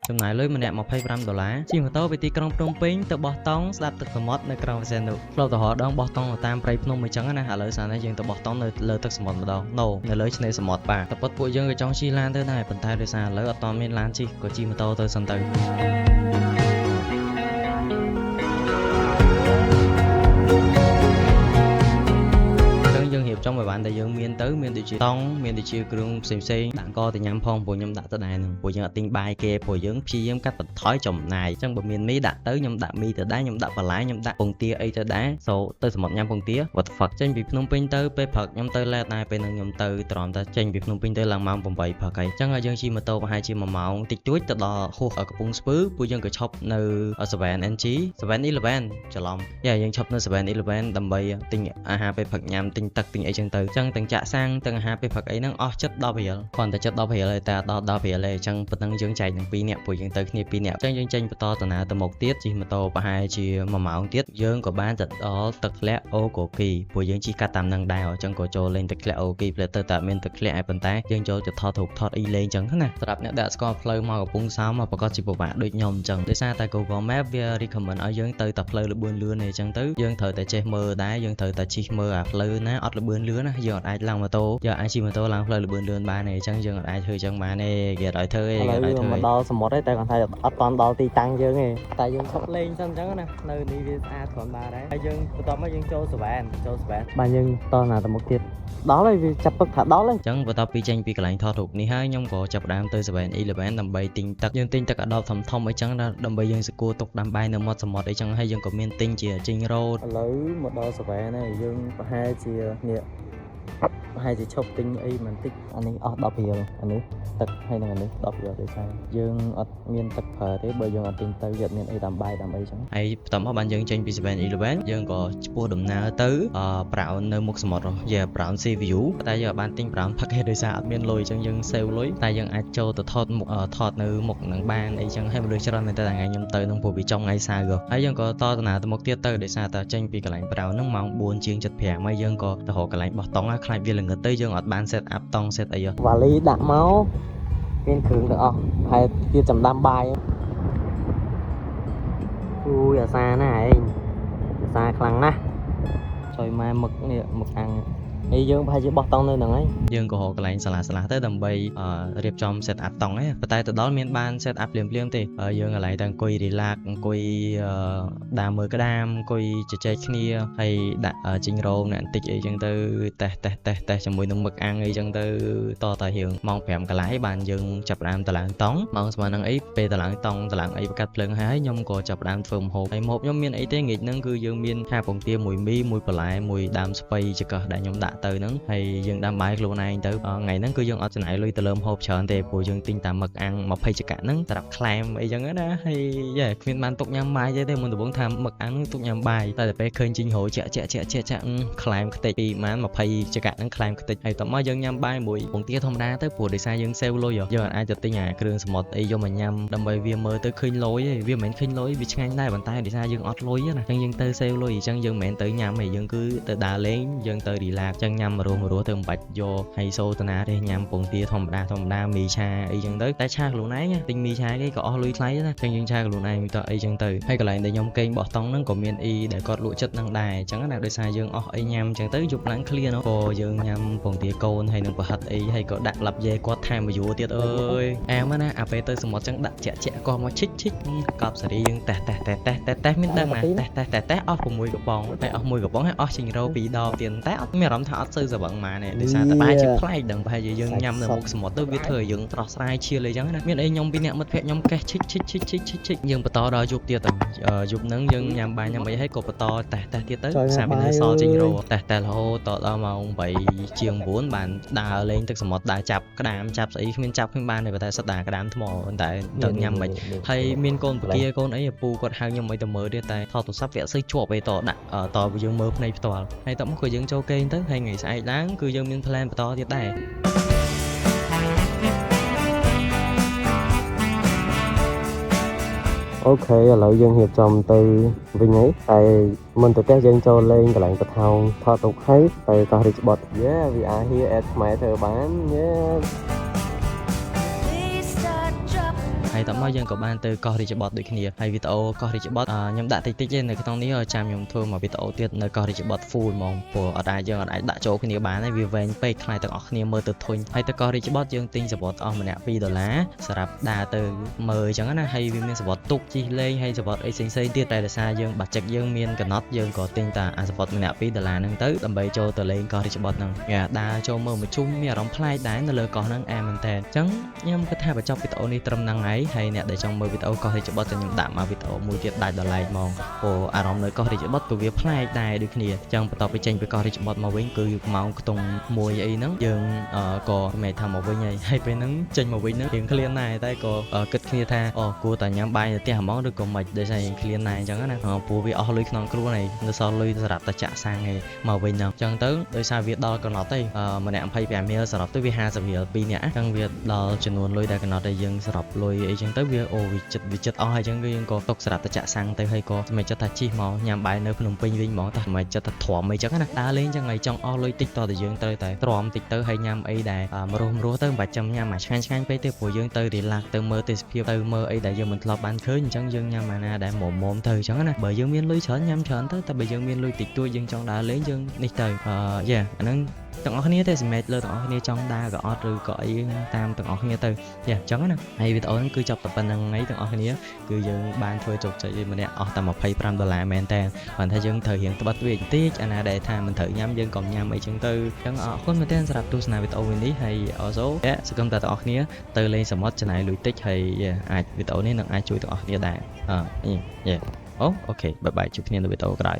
ចំណាយលុយម្នាក់$25ជិះម៉ូតូពីទីក្រុងភ្នំពេញទៅបោះតង់ស្ដាប់ទឹកសមុទ្រនៅក្រៅវិសេនុផ្លូវទៅរកដងបោះតង់តាមព្រៃភ្នំអញ្ចឹងណាឥឡូវសារនេះយើងទៅបោះតង់នៅលើទឹកសមុទ្រម្ដងនៅលើឆ្នេរសមុទ្របាទតែប៉ុតពួកយើងក៏ចង់ជិះឡានទៅដែរប៉ុន្តែដោយសារឥឡូវអត់ទាន់មានឡានជិះក៏ជិះម៉ូតូទៅសិនទៅយើងរៀបចំឲ្យបានតែយើងមានទៅមានដូចជាតង់មានដូចជាគ្រឿងផ្សេងដាក់កទៅញ៉ាំផងព្រោះខ្ញុំដាក់ទៅដែរហ្នឹងព្រោះយើងអត់ទិញបាយគេព្រោះយើងព្យាយាមកាត់បន្ថយចំណាយអញ្ចឹងបើមានមីដាក់ទៅខ្ញុំដាក់មីទៅដែរខ្ញុំដាក់បន្លែខ្ញុំដាក់ពងទាអីទៅដែរទៅសមុទ្រញ៉ាំពងទា what the fuck ចេញពីភ្នំពេញទៅពេលព្រឹកខ្ញុំទៅឡែតដែរពេលហ្នឹងខ្ញុំទៅត្រង់តែចេញពីភ្នំពេញទៅឡើងម៉ោង8ព្រឹកហើយអញ្ចឹងយើងជិះម៉ូតូប្រហែលជា1ម៉ោងតិចតួចទៅដល់ហួសកំពង់ស្ពឺពួកយើងក៏ឈប់នៅ 7-Eleven ច្រឡំយើងឈប់នៅ 7-Eleven ដើម្បីទិញអាហារពេលព្រឹកញ៉ាំទិញទឹកទិញអីចឹងទៅអញ្ចឹងទាំងចាក់សាំងទាំងអាហារពេលព្រឹកអីហ្នឹងអស់ចិត្ត$10គ្រាន់តែចិត្ត$10ទេតែដល់$10ទេអញ្ចឹងប៉ុណ្ណឹងយើងចែកទាំង2នាក់ពួកយើងទៅគ្នា2នាក់អញ្ចឹងយើងចេញបន្តដំណើរទៅមុខទៀតជិះម៉ូតូប្រហែលជា1ម៉ោងទៀតយើងក៏បានទៅដល់ទឹកធ្លាក់អូកូគីពួកយើងជិះកាត់តាមនឹងដែរអញ្ចឹងក៏ចូលលេងទឹកធ្លាក់អូគីផ្លែទៅតែមានទឹកធ្លាក់ឯប៉ុន្តែយើងចូលទៅថតរូបថតអីលេងអញ្ចឹងណាសម្រាប់អ្នកដែលស្គាល់ផ្លូវមកកំពង់សោមមកប្រកាសជាពិបាកដូចខ្ញុំអញ្ចឹងដោយសារតែ Google Map វា recommend ឲ្យយើងទៅតែផ្លូវលឿនលឿនអញ្ចឹងទៅយើងត្រូវតែចេះមើលដែរយើងត្រូវតែជិះមើលអាផ្លូវណាអត់លឿនលឿនណាយើងអត់អាចឡើងម៉ូតូយើងអាចជិះម៉ូតូឡើងផ្លូវលឿនលឿនបានទេអញ្ចឹងយើងអត់អាចធ្វើអញ្ចឹងបានទេគេអត់ឲ្យធ្វើទេគេអត់ឲ្យធ្វើមកដល់សមុទ្រទេតែគាត់ថាអត់តាន់ដល់ទីតាំងយើងទេតែយើងឈប់លេងសិនអញ្ចឹងណានៅនេះវាស្អាតគ្រាន់ដែរហើយយើងបន្ទាប់មកយើងចូលសវែនបានយើងតណាទៅមុខទៀតដល់ហើយវាចាប់ពឹកថាដល់ហើយអញ្ចឹងបន្ទាប់ពីចេញពីកន្លែងថតរូបនេះហើយខ្ញុំក៏ចាប់ផ្ដើមទៅ 7-Eleven ដើម្បីទិញទឹកយើងទិញទឹកអាដបធំអញ្ចឹងដើម្បីយើងសគួរទុកដាំបាយនៅមាត់សមុទ្រអីចឹងហើយយើងក៏មានទិញជាជីងរ៉ូឥឡូវមកដល់សវែនហើយយើងប្រហែលជានេះប្រហែលជាឈប់ទិញអីបន្តិចអានេះអស់$10អានេះទឹកហើយនឹងអានេះ$10ដោយសារយើងអត់មានទឹកប្រើទេបើយើងអត់ទិញទៅវាអត់មានអីដាំបាយដាំអីចឹងហើយបន្ទាប់មកបានយើងចេញពី 7-Eleven យើងក៏ឆ្ពោះដំណើរទៅប្រោននៅមុខសមុទ្រប្រោន Sea View តែយើងអត់បានទិញប្រោនផឹកទេដោយសារអត់មានលុយអញ្ចឹងយើងសេវលុយតែយើងអាចចូលទៅថតនៅមុខនឹងបានអីចឹងហើយមនុស្សច្រើនមែនតើថ្ងៃខ្ញុំទៅនឹងព្រោះវាចុងថ្ងៃសៅរ៍ហើយយើងក៏តដំណើរទៅមុខទៀតទៅដោយសារតែចេញពីកន្លែងប្រោនហ្នឹងម៉ោង4:75ហើយយើងក៏ទៅរកកន្លែងបោះតង់ហើយខ្លាចវាល្ងឹតទៅយើងអត់បាន set up តង់ set អីវ៉ាលីដាក់មកមានគ្រឿងទាំងអស់ហើយទៀតចំដាំបាយអូយអាសាណាឯងអាសាខ្លាំងណាស់ចុយម៉ែមឹកនេះមឹកអាំងហើយយើងប្រហែលជាបោះតង់នៅហ្នឹងហើយយើងក៏រកកន្លែងសាឡាទៅដើម្បីរៀបចំ set up តង់ហ្នឹងប៉ុន្តែទៅដល់មានបាន set up ភ្លាមទេយើងកន្លែងតែអង្គុយ relax អង្គុយដើរមើលក្តាមអង្គុយជជែកគ្នាហើយដាក់ជីងរ៉ូអ្នកបន្តិចអីចឹងទៅតេសជាមួយនឹងមឹកអាំងអីចឹងទៅតរៀងម៉ោង5កន្លះបានយើងចាប់ផ្ដើមតឡើងតង់ម៉ោងស្មើនឹងអីពេលតឡើងតង់តឡើងអីបកាត់ភ្លើងហើយខ្ញុំក៏ចាប់ផ្ដើមធ្វើម្ហូបហើយម្ហូបខ្ញុំមានអីទេងាកហ្នឹងគឺយើងមានហាពងទាមួយមីមួយបន្លែមួយដើមស្ពៃចកដែលខ្ញុំដាក់ទៅហ្នឹងហើយយើងដាំបាយខ្លួនឯងទៅថ្ងៃហ្នឹងគឺយើងអត់ចំណាយលុយទៅលើម្ហូបច្រើនទេព្រោះយើងទិញតាមមឹកអាំង20ចក្រាក់ហ្នឹងត្រាប់ក្លែមអីចឹងណាហើយគ្មានបានទុកញ៉ាំបាយទេមុនដំបូងថាមឹកអាំងទុកញ៉ាំបាយតែពេលឃើញជីងរ៉ូចាក់ក្លែមខ្ទេចពីម៉ាន20ចក្រាក់ហ្នឹងក្លែមខ្ទេចហើយតោះមកយើងញ៉ាំបាយមួយពងទាធម្មតាទៅព្រោះដោយសារយើងសេវលុយយើងអាចទៅទិញអាគ្រឿងសមុទ្រអីយកមកញ៉ាំដើម្បីវាមើលទៅឃើញលុយឯងវាមិនមែនឃើញលុយវាឆ្ងាញ់ដែរប៉ុន្តែដោយសារយើងអត់លុយណាអញ្ចឹងយើងទៅសេវលុយអញ្ចឹងយើងមិនមែនទៅញ៉ាំទេយើងគឺទៅដើរលេងយើងទៅរីឡាអញ្ចឹងញ៉ាំរស់ទៅមិនបាច់យកហៃសូតាណាទេញ៉ាំពងទាធម្មតាមីឆាអីចឹងទៅតែឆាខ្លួនឯងទិញមីឆាគេក៏អស់លុយថ្លៃណាអញ្ចឹងយើងឆាខ្លួនឯងទៅអីចឹងទៅហើយកន្លែងដែលខ្ញុំកេងបោះតង់ហ្នឹងក៏មានអីដែលគាត់លក់ចិត្តហ្នឹងដែរអញ្ចឹងណាដោយសារយើងអស់អីញ៉ាំអញ្ចឹងទៅយប់ឡើងឃ្លានក៏យើងញ៉ាំពងទាកូនហើយនឹងប្រហិតអីហើយក៏ដាក់ឡាប់យេគាត់ថែមមួយយួរទៀតអើយអែមណាអាពេលទៅសមុទ្រចឹងដាក់ជាក់ក៏មកឈិចកប់សេរីយើងតេះមានដឹងណាតេះអស់6កំប៉ុងហើយអស់1កំប៉ុងហើយអស់ជីងរ៉ូ2ដបទៀតតែអត់មានអារម្មណ៍ថាអត់សូវស្រវឹងម៉ានទេដោយសារតែបាយជាប្លែកដឹងប្រហែលជាយើងញ៉ាំនៅមុខសមុទ្រទៅវាធ្វើឲ្យយើងស្រស់ស្រាយឈៀលអីចឹងណាមានអីខ្ញុំពីអ្នកមិត្តភក្តិខ្ញុំកេះឈិចយើងបន្តដល់យប់ទៀតទៅយប់ហ្នឹងយើងញ៉ាំបាយញ៉ាំអីហើយក៏បន្តតេះទៀតទៅសាពីនៅសល់ជីងរ៉ូតេះរហូតដល់ម៉ោង8ជាង9បានដើរលេងទឹកសមុទ្រដើរចាប់ក្តាមចាប់ស្អីគ្មានចាប់គ្មានបានទេតែសិតដើរក្តាមថ្មតែទៅញ៉ាំមិនហើយមានកូនពគាកូនអីឪពូគាត់ហៅខ្ញុំឲ្យទៅមើលទៀតតែថតទូរស័ព្ទវាអត់សូវជាប់ទេដាក់តយើងមើលភ្នែកផ្ទាល់ហើយតោះមកក៏យើងចូលគេងទៅហើយថ្ងៃស្អែកឡើងគឺយើងមាន plan បន្តទៀតដែរអូខេឥឡូវយើងរៀបចំទៅវិញហើយតែមុនទៅផ្ទះយើងចូលលេងកន្លែងបថោងថតរូបហើយកោះរីច្បតwe are here at ខ្មែរធ្វើបាន ហើយតមកយើងក៏បានទៅកោះ Rich Bot ដូចគ្នាហើយវីដេអូកោះ Rich Bot ខ្ញុំដាក់តិចៗទេនៅក្នុងនេះចាំខ្ញុំធ្វើមកវីដេអូទៀតនៅកោះ Rich Bot full ហ្មងព្រោះអត់អាចយើងអត់អាចដាក់ចូលគ្នាបានទេវាវែងពេកខ្លាចទាំងអស់គ្នាមើលទៅធុញហើយទៅកោះ Rich Bot យើងទិញសបុតអស់ម្នាក់$2សម្រាប់ដើរទៅមើលអញ្ចឹងណាហើយវាមានសបុតទុកជីលេងហើយសបុតអីផ្សេងៗទៀតតែដោយសារយើងបាច់ចិត្តយើងមានកំណត់យើងក៏ទិញតែអាសបុតម្នាក់$2ហ្នឹងទៅដើម្បីចូលទៅលេងកោះ Rich Bot ហ្នឹងដើរចូលមើលមួយជុំមានអារម្មណ៍ប្លែកដែរនៅលើកោះហ្នឹងអែមមែនតើអញ្ចឹងខ្ញុំគិតថាបញ្ចប់វីដេអូនេះត្រឹមហ្នឹងហើយអ្នកដែលចង់មើលវីដេអូកោះ Rich Bot ទៅខ្ញុំដាក់មកវីដេអូមួយទៀតដាច់ដល់ឡែកហ្មងព្រោះអារម្មណ៍នៅកោះ Rich Bot ក៏វាប្លែកដែរដូចគ្នាអញ្ចឹងបន្ទាប់ពីចេញពីកោះ Rich Bot មកវិញគឺម៉ោងខ្ទង់1អីហ្នឹងយើងក៏មិនថាមកវិញហើយពេលហ្នឹងចេញមកវិញហ្នឹងរៀងឃ្លានដែរតែក៏គិតគ្នាថាគួរតែញ៉ាំបាយនៅផ្ទះហ្មងឬក៏មិនដោយសាររៀងឃ្លានដែរអញ្ចឹងណាព្រោះវាអស់លុយក្នុងគ្រួហើយនៅសល់លុយសម្រាប់តែចាក់សាំងឯងមកវិញហ្នឹងអញ្ចឹងទៅដោយសារវាដល់កំណត់ទៅម្នាក់25រៀលសរុបទៅវា50រៀល2នាក់អញ្ចឹងវាដល់ចំនួនលុយដែលកំណត់ឲ្យយើងសរុបលុយអីចឹងទៅវាវាចិត្តអស់ហើយអញ្ចឹងយើងក៏ទុកសម្រាប់តែចាក់សាំងទៅហើយក៏សម្រេចចិត្តថាជិះមកញ៉ាំបាយនៅភ្នំពេញវិញហ្មងតែសម្រេចចិត្តថាទ្រាំអីចឹងណាដើរលេងចឹងហើយចង់អស់លុយតិចតតែយើងត្រូវតែទ្រាំតិចទៅហើយញ៉ាំអីដែលរស់ទៅមិនបាច់ចាំញ៉ាំអាឆ្ងាញ់ពេកទេព្រោះយើងទៅ relax ទៅមើលទេសភាពទៅមើលអីដែលយើងមិនធ្លាប់បានឃើញអញ្ចឹងយើងញ៉ាំអាណាដែលមុំទៅអញ្ចឹងណាបើយើងមានលុយច្រើនញ៉ាំច្រើនទៅតែបើយើងមានលុយតិចតួចយើងចង់ដើរលេងយើងនេះទៅអាហ្នឹងទាំងអស់គ្នាទេសម្រាប់លើទាំងអស់គ្នាចង់ដើរក៏អត់ឬក៏អីតាមទាំងអស់គ្នាទៅអញ្ចឹងណាហើយវីដេអូហ្នឹងគឺចប់តែប៉ុណ្្នឹងហើយទាំងអស់គ្នាគឺយើងបានធ្វើជោគជ័យម្នាក់អស់តែ$25មែនតើគាត់ថាយើងត្រូវរៀងត្បិតវាបន្តិចអាណាដែលថាមិនត្រូវញ៉ាំយើងក៏ញ៉ាំអីចឹងទៅអញ្ចឹងអរគុណមែនតើសម្រាប់ទស្សនាវីដេអូនេះហើយ also សង្ឃឹមថាទាំងអស់គ្នាទៅលេងសមុទ្រចំណាយលុយតិចហើយអាចវីដេអូនេះនឹងអាចជួយទាំងអស់គ្នាដែរអូខេបាយបាយជួបគ្នានៅវីដេអូក្រោយ